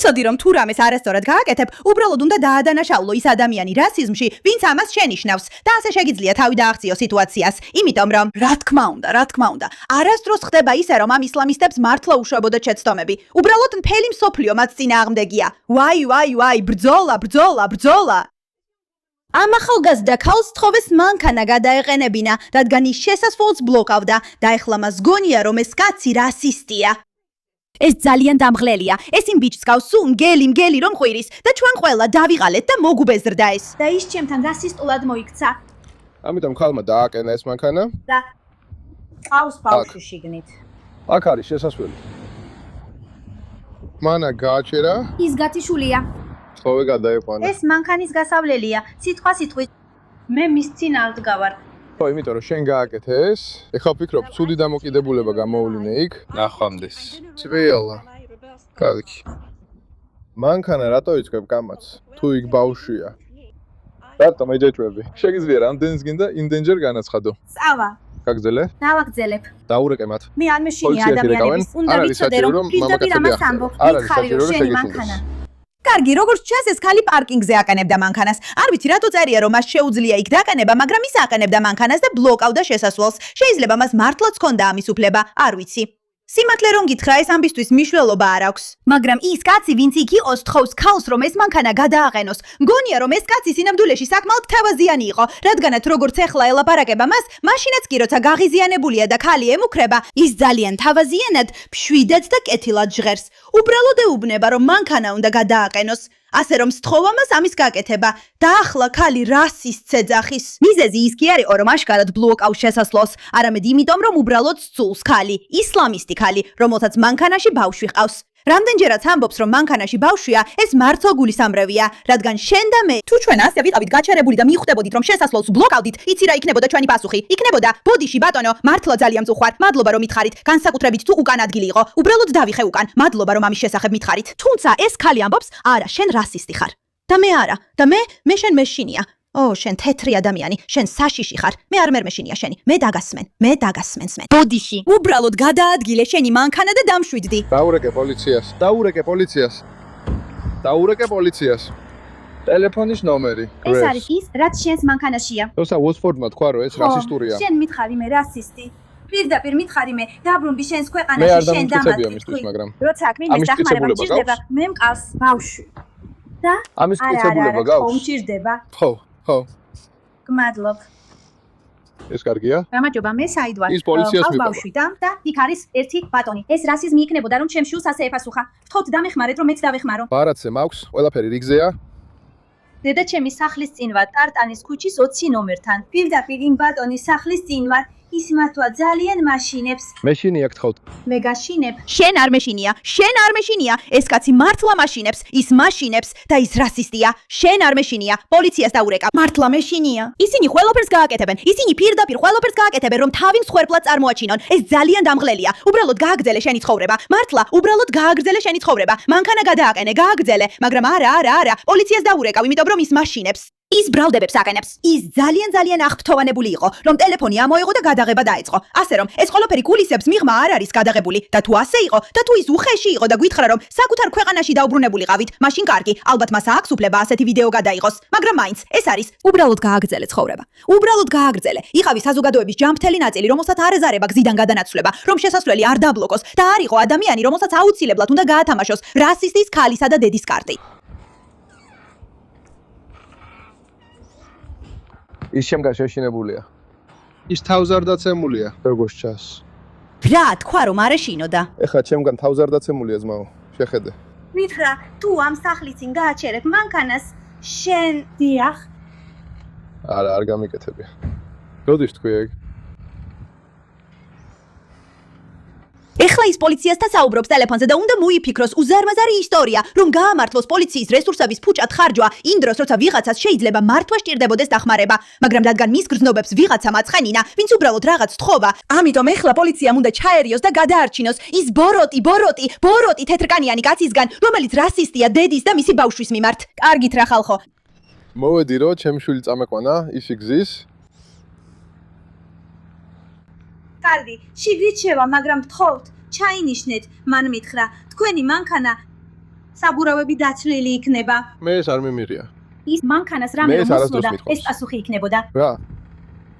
იცოდი რომ თუ რამეს არასწორად გააკეთებ, უბრალოდ უნდა დაადანაშაულო ის ადამიანი რასიზმში, ვინც ამას შენიშნავს და ასე შეგიძლია თავი დააღწიო სიტუაციას. იმიტომ რომ რა თქმა უნდა, არასდროს ხდება ისე რომ ამ ისლამისტებს მართლა უშუალოდ შეცდომები. უბრალოდ მთელი მსოფლიო მათ წინააღმდეგია. ვაი, ბრძოლა. ამ ახალგაზრდა ქალს თხოვეს მანქანა გადაეყენებინა, რადგან ის შესასვლელს ბლოკავდა და ეხლა მას გონია რომ ეს კაცი რასისტია. ეს ძალიან დამღლელია. ეს იმ ბიჭს გავს სულ მგელი რომ ყვირის და ჩვენ ყველა დავიღალეთ და მოგუბეზრდა ეს. და ის ჩემთან რასისტულად მოიქცა. ამიტომ ხალმა დააკენა ეს მანქანა და ყავს ბავშვი შიგნით. აქ არის შესასვლელი. მანა გააჩერა. ის გათიშულია. თხოვე გადაეყვანა. ეს მანქანის გასავლელია. სიტყვით. მე მის წინ არ დგავარ. ხო, იმიტომ რომ შენ გააკეთე ეს, ეხლა ვფიქრობ, ცუდი დამოკიდებულება გამოვლინე იქ. ნახვამდის. ცვიელა. კარგი. მანქანა რატო იწვევ კამათს? თუ იქ ბავშვია. რატომ ეჯეჭვები? შეგიძლია რამდენიც გინდა იმდენჯერ განაცხადო. წავა. გაგზელე? დავაგზელებ. დაურეკე მათ. მე არ მეშინია ადამიანების. უნდა ვიცოდე რომ პირდაპირ ამას ამბობ. მითხარი რომ შენი მანქანა. კარგი, როგორც ჩანს ეს ხალი პარკინგზე აყენებდა მანქანას. არ ვიცი რატო წერია რომ მას შეუძლია იქ დაყენება, მაგრამ ის აყენებდა მანქანას და ბლოკავდა შესასვლელს. შეიძლება მას მართლაც ჰქონდა ამის უფლება, არ ვიცი. სიმართლე რომ გითხრა, ეს ამბისთვის მნიშვნელობა არ აქვს. მაგრამ ის კაცი, ვინც იქ იყოს, თხოვს ქალს რომ ეს მანქანა გადააყენოს. მგონია რომ ეს კაცი სინამდვილეში საკმაოდ თავაზიანი იყო, რადგანაც როგორც ეხლა ელაპარაკება მას, მაშინაც კი როცა გაღიზიანებულია და ქალი ემუქრება, ის ძალიან თავაზიანად, მშვიდად და კეთილად ჟღერს. უბრალოდ ეუბნება რომ მანქანა უნდა გადააყენოს. ასე რომ სთხოვა მას ამის გაკეთება და ახლა ქალი რასისტს ეძახის. მიზეზი ის კი არისო რომ აშკარად ბლოკავს შესასვლელს, არამედ იმიტომ რომ უბრალოდ სცულს ქალი, ისლამისტი ქალი, რომელსაც მანქანაში ბავშვი ჰყავს. რამდენჯერაც ამბობს რომ მანქანაში ბავშვია, ეს მართლა გულისამრევია, რადგან შენ და მე თუ ჩვენ ასე ვიყავით გაჩერებული და მიხვდებოდით რომ შესასვლელს ბლოკავდით, იცი რა იქნებოდა ჩვენი პასუხი? იქნებოდა ბოდიში ბატონო, მართლა ძალიან მწუხვარ. მადლობა რომ მითხარით, განსაკუთრებით თუ უკან ადგილი იყო. უბრალოდ დავიხე უკან. მადლობა რომ ამის შესახებ მითხარით. თუმცა ეს ქალი ამბობს, არა, შენ რასისტი ხარ. და მე არა. და მე შენ მეშინია. შენ თეთრი ადამიანი, შენ საშიში ხარ. მე არ მერმეშინია შენი. მე დაგასმენს მე. ბოდიში. უბრალოდ გადაადგილე შენი მანქანა და დამშვიდდი. დაურეკე პოლიციას. ტელეფონის ნომერი. ეს არის ის, რაც შენს მანქანაშია. თორსა უოსფორდმა თქვა რომ ეს რასისტურია. შენ მითხარი მე რასისტი. პირდაპირ მითხარი მე დაბრუნდი შენს ქვეყანაში შენ დამატებია, მაგრამ როცა აქ მინდა დახმარება მჭირდება, მე მყავს ბავშვი. და ამის მტკიცებულება გაქვს? მჭირდება. ხო. გმადლობ. ეს კარგია? გამარჯობა, მე საიდ ვარ. ის პოლიციას მიყავს ბავშვი და იქ არის ერთი ბატონი. ეს რასიზმი იქნებოდა რომ ჩემ შვილს ასე ეფასუხა. ვთხოვთ დამეხმარეთ რომ მეც დავეხმარო. ბარათზე მაქვს, ყველაფერი რიგზეა. დედა ჩემი სახლის წინ ვარ, ტარტანის ქუჩის 20 ნომერთან. პირდაპირ იმ ბატონის სახლის წინ ვარ. ის მართლა ძალიან მაშინებს. მეშინია გთხოვთ. მე გაშინებ. შენ არ მეშინია. ეს კაცი მართლა მაშინებს. ის მაშინებს და ის რასისტია. შენ არ მეშინია. პოლიციას დაურეკა. მართლა მეშინია. ისინი ყველაფერს გააკეთებენ. ისინი პირდაპირ ყველაფერს გააკეთებენ, რომ თავი მსხვერპლად წარმოაჩინონ. ეს ძალიან დამღლელია. უბრალოდ გააგრძელე შენი ცხოვრება. მართლა, უბრალოდ გააგრძელე შენი ცხოვრება. მანქანა გადააყენე, გააგრძელე, მაგრამ არა. პოლიციას დაურეკავ, იმიტომ რომ ის მაშინებს. ის ბრალდებებს აყენებს. ის ძალიან აღფრთოვანებული იყო, რომ ტელეფონი ამოიღო და გადაღება დაეწყო. ასე რომ, ეს ყველაფერი გულისებს მიღმა არ არის გადაღებული და თუ ასე იყო და თუ ის უხეში იყო და გითხრა რომ საკუთარ ქვეყანაში დაუბრუნებულიყავით, მაშინ კარგი, ალბათ მას აქვს უფლება ასეთი ვიდეო გადაიღოს. მაგრამ მაინც ეს არის უბრალოდ გააგრძელე ცხოვრება. უბრალოდ გააგრძელე. იყავი საზოგადოების ჯანმრთელი ნაწილი, რომელსაც არ ეზარება გზიდან გადანაცვლება, რომ შესასვლელი არ დაბლოკოს და არ იყო ადამიანი, რომელსაც აუცილებლად უნდა გაათამაშოს რასისტის ქალისა და დედის კარტი. ის შემგან შეშინებულია. ის თავს არ დაცემულია, როგორც ჩანს. რა თქვა რომ არ ეშინოდა? ეხლა ჩემგან თავს არ დაცემულია ზმაო. შეხედე. მითხრა, თუ ამ სახლის წინ გააჩერებ მანქანას, შენ დიახ. არა, არ გამიკეთებია. როდის თქვი ეგ? ეხლა ის პოლიციასთან საუბრობს ტელეფონზე და უნდა მოიფიქროს უზარმაზარი ისტორია, რომ გაამართლოს პოლიციის რესურსების ფუჭად ხარჯვა იმ დროს, როცა ვიღაცას შეიძლება მართვა სჭირდებოდეს დახმარება, მაგრამ რადგან მის გრძნობებს ვიღაცა მაცხენინა, ვინც უბრალოდ რაღაც თხოვა, ამიტომ ეხლა პოლიციამ უნდა ჩაერიოს და გადაარჩინოს ის ბოროტი თეთრკანიანი კაცისგან, რომელიც რასისტია დედის და მისი ბავშვის მიმართ. კარგით რა ხალხო. მოვედი რომ ჩემი შვილი წამეყვანა, ისი გზის. კარგი, შიგრით შევა, მაგრამ გთხოვთ, ჩაინიშნეთ, მან მითხრა, თქვენი მანქანა საბურავები დაცლილი იქნება. მე ეს არ მიმიღია. ის მანქანას რამე რომ მოსვლოდა, ეს პასუხი იქნებოდა. რა?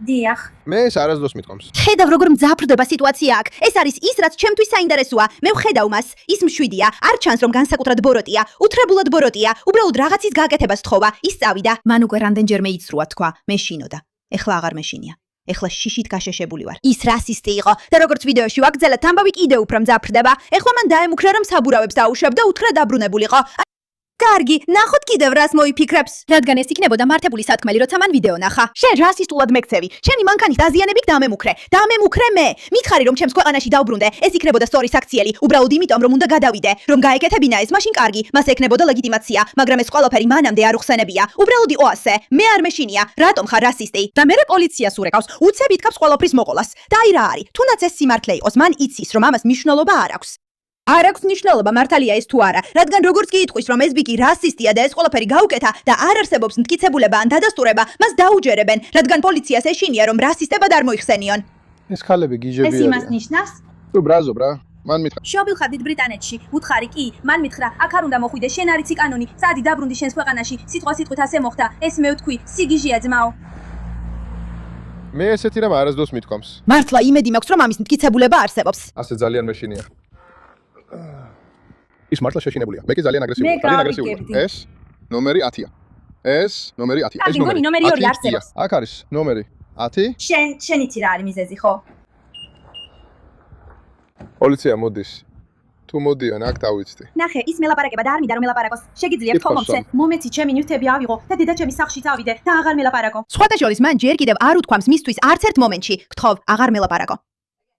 დიახ. მე ეს არასდროს მithkoms. ხედავ როგორ მძაფრდება სიტუაცია აქ. ეს არის ის რაც ჩემთვის საინტერესოა. მე ვხედავ მას. ის მშვიდია. არ ჩანს რომ განსაკუთრად ბოროტია. უთრებულად ბოროტია. უბრალოდ რაღაცის გაკეთებას თხოვა. ის წავიდა. მან უკვე რამდენჯერმე იცრუა თქვა. მეშინოდა. ეხლა აღარ მეშინია. ეხლა შიშით გაშეშებული ვარ. ის რასისტი იყო და როგორც ვიდეოში ვაგრძელეთ, ამბავი კიდევ უფრო მძაფრდება. ეხლა მან დაემუქრა რომ საბურავებს დაუშვებ და უთხრა დაბრუნებულიყო. კარგი, ნახოთ კიდევ რას მოიფიქრებს. რადგან ეს იქნებოდა მართებული სათქმელი, როცა მან ვიდეო ნახა. შენ რასისტულად მეკცევი. შენი მანქანის დაზიანებით დამემუქრე. დამემუქრე მე. მითხარი რომ ჩემს ქვეყანაში დავბრუნდე. ეს იქნებოდა სწორი საქციელი. უბრალოდ იმიტომ რომ უნდა გადავიდე. რომ გაეკეთებინა ეს, მაშინ კარგი, მას ექნებოდა ლეგიტიმაცია, მაგრამ ეს ყველაფერი მანამდე არ უხსენებია. უბრალოდ იყო ასე. მე არ მეშინია. რატომ ხარ რასისტი? და მე პოლიციას ურეკავს. უცებ ითქავს ყველაფრის მოყოლას. და აი რა არის? თუნდაც ეს სიმართლე იყოს, მან იცის რომ ამას მნიშვნელობა არ აქვს. არ აქვს მნიშვნელობა მართალია ეს თუ არა, რადგან როგორც კი იტყვის რომ ეს ბიკი რასისტია და ეს ყველაფერი გაუკეთა და არ არსებობს მტკიცებულება ან დადასტურება, მას დაუჯერებენ, რადგან პოლიციას ეშინია რომ რასისტებად არ მოიხსენიონ. ეს ხალები გიჟები არიან. ეს იმას ნიშნავს? თუ ბრაზობ რა, მან მითხრა. შობილ ხარ დიდ ბრიტანეთში, უთხარი კი, მან მითხრა, აქ არ უნდა მოხვიდე, შენ არ იცი კანონი, წადი დაბრუნდი შენს ქვეყანაში, სიტყვით ასე მოხდა, ეს მე ვთქვი, სიგიჟეა ძმაო. მე ესეთი რამ არასდროს მithkoms. მართლა იმედი მაქვს რომ ამის მტკიცებულება არსებობს. ასე ძალიან მეშინია. ის მართლა შეშინებულია. მე კი ძალიან აგრესიულია. ძალიან აგრესიულია. ეს ნომერი 10-ია. ეს ნომერი 10-ია. ეს ნომერი 2 არსებობს. აქ არის ნომერი 10. შენ იცი რა არის მიზეზი, ხო? პოლიცია მოდის. თუ მოდიან, აქ დავიცდი. ნახე, ის მელაპარაკება და არ მინდა რომ მელაპარაკოს. შეგიძლია თქო მომცე. მომეცი ჩემი ნივთები ავიღო და დედა ჩემის სახლში წავიდე და აღარ მელაპარაკო. სხვათა შორის მან ჯერ კიდევ არ უთქვამს მისთვის არც ერთ მომენტში. გთხოვ, აღარ მელაპარაკო.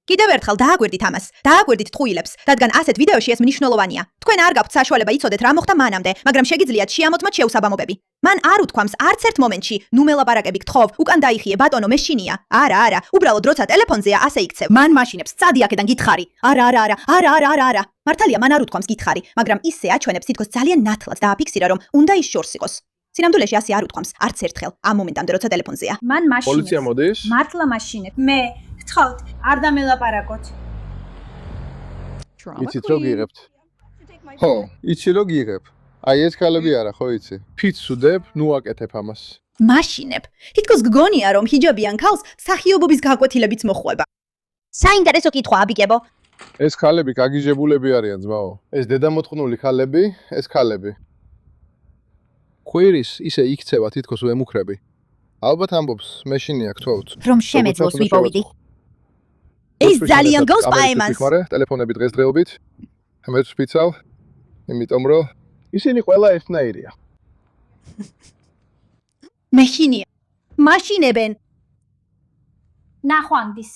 კიდევ ერთხელ დააგვერდით ამას. დააგვერდით ტყუილებს, რადგან ასეთ ვიდეოში ეს მნიშვნელოვანია. თქვენ არ გაქვთ საშუალება იცოდეთ რა მოხდა მანამდე, მაგრამ შეგიძლიათ შეამოწმოთ შეუსაბამობები. მან არ უთქვამს არც ერთ მომენტში, ნუ მელაპარაკები გთხოვ, უკან დაიხიე ბატონო მეშინია. არა, უბრალოდ როცა ტელეფონზეა ასე იქცევ. მან მაშინებს, წადი აქედან გითხარი. არა. მართალია მან არ უთქვამს გითხარი, მაგრამ ისე აჩვენებს თითქოს ძალიან ნათლად დააფიქსირა რომ უნდა ის შორს იყოს. სინამდვილეში ასე არ უთქვამს არც ერთხელ ამ მომენტამდე როცა ტელეფონზეა. მან მაშინებს. პოლიცია მოდის. მართლა მაშინებს. მე გთხოვთ, არ დამელაპარაკოთ. იცით რო გიღებთ? ხო, იცი რო გიღებ. აი ეს ხალები არა, ხო იცი? ფიცუდებ, ნუ აკეთებ ამას. მაშინებ. თითქოს გგონია რომ ჰიჯაბიან ქალს სახიობობის გაკვეთილებიც მოხვება. საინტერესო კითხვა აბიგებო. ეს ხალები გაგიჟებულები არიან, ძმაო. ეს დედამოთხნული ხალები, ეს ხალები. ხვირის ისე იქცევა თითქოს ვემუქრები. ალბათ ამბობს, მეშინია გთხოვთ. რომ შემეძლოს ვიპოვიდი. ეს ძალიან გავს პაემანს. ტელეფონები დღესდღეობით. მე ვფიცავ, იმიტომ რომ ისინი ყველა ერთნაირია. მეშინია. მაშინებენ. ნახვამდის.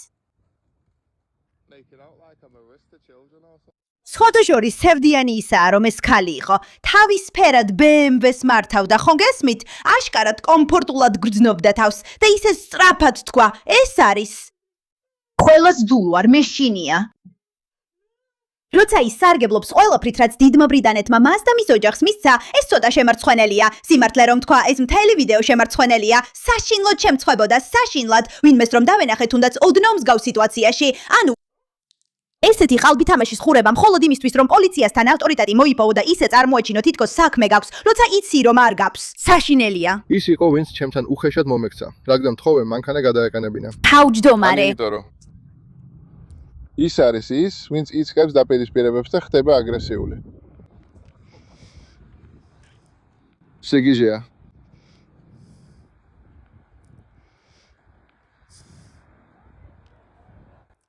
სხვათა შორის სევდიანი ისაა რომ ეს ქალი იყო. თავისფერად BMW-ს მართავდა, ხო გესმით? აშკარად კომფორტულად გრძნობდა თავს და ისე სწრაფად თქვა, ეს არის ყველას ძულ ვარ, მეშინია. როცა ის სარგებლობს ყველაფრით, რაც დიდმა ბრიტანეთმა მას და მის ოჯახს მისცა, ეს ცოტა შემარცხვენელია. სიმართლე რომ თქვა, ეს მთელი ვიდეო შემარცხვენელია. საშინლად შემწხვებოდა, საშინლად, ვინმეს რომ დავენახე თუნდაც ოდნავ მსგავს სიტუაციაში. ანუ ესეთი ყალბითამაშის ხურება მხოლოდ იმისთვის, რომ პოლიციასთან ავტორიტეტი მოიპოვო და ისე წარმოეჩინო თითქოს საქმე გაქვს, როცა იცი რომ არ გაქვს. საშინელია. ის იყო ვინც ჩემთან უხეშად მომექცა, რადგან თხოვე მანქანა გადაეყენებინა. თავჯდომარე. ის არის ის, ვინც იწყებს დაპირისპირებებს და ხდება აგრესიული. სიგიჟეა.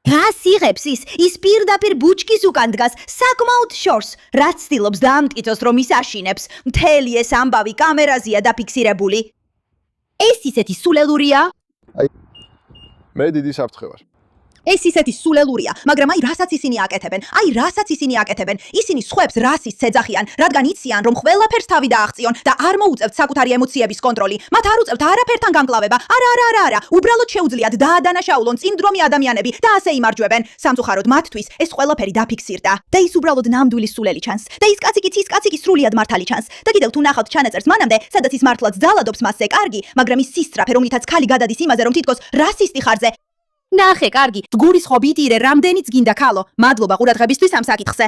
რას იღებს ის პირდაპირ ბუჩკის უკან დგას, საკმაოდ შორს, რაც ცდილობს დაამტკიცოს რომ ის აშინებს. მთელი ეს ამბავი კამერაზეა დაფიქსირებული. ეს ისეთი სულელურია? მე დიდი საფრთხე ვარ. ეს ისეთი სულელურია, მაგრამ აი რასაც ისინი აკეთებენ. ისინი სხვებს რასისტს ეძახიან, რადგან იციან რომ ყველაფერს თავი დააღწიონ და არ მოუწევთ საკუთარი ემოციების კონტროლი. მათ არ უწევთ არაფერთან განკლავება. არა. უბრალოდ შეუძლიათ დაადანაშაულონ წინდრომი ადამიანები და ასე იმარჯვებენ. სამწუხაროდ მათთვის ეს ყველაფერი დაფიქსირდა და ის უბრალოდ ნამდვილი სულელი ჩანს. და ის კაცი კი სრულიად მართალი ჩანს. და კიდევ თუ ნახავთ ჩანაწერს მანამდე, სადაც ის მართლაც ძალადობს მასზე, კარგი, მაგრამ ის სისწრაფე, რომლითაც ქალი გადადის იმაზე, რომ თითქოს რასისტი ხარზე. ნახე, კარგი, გურისხობ იტირე, რამდენიც გინდა ქალო. მადლობა ყურადღებისთვის ამ საკითხზე.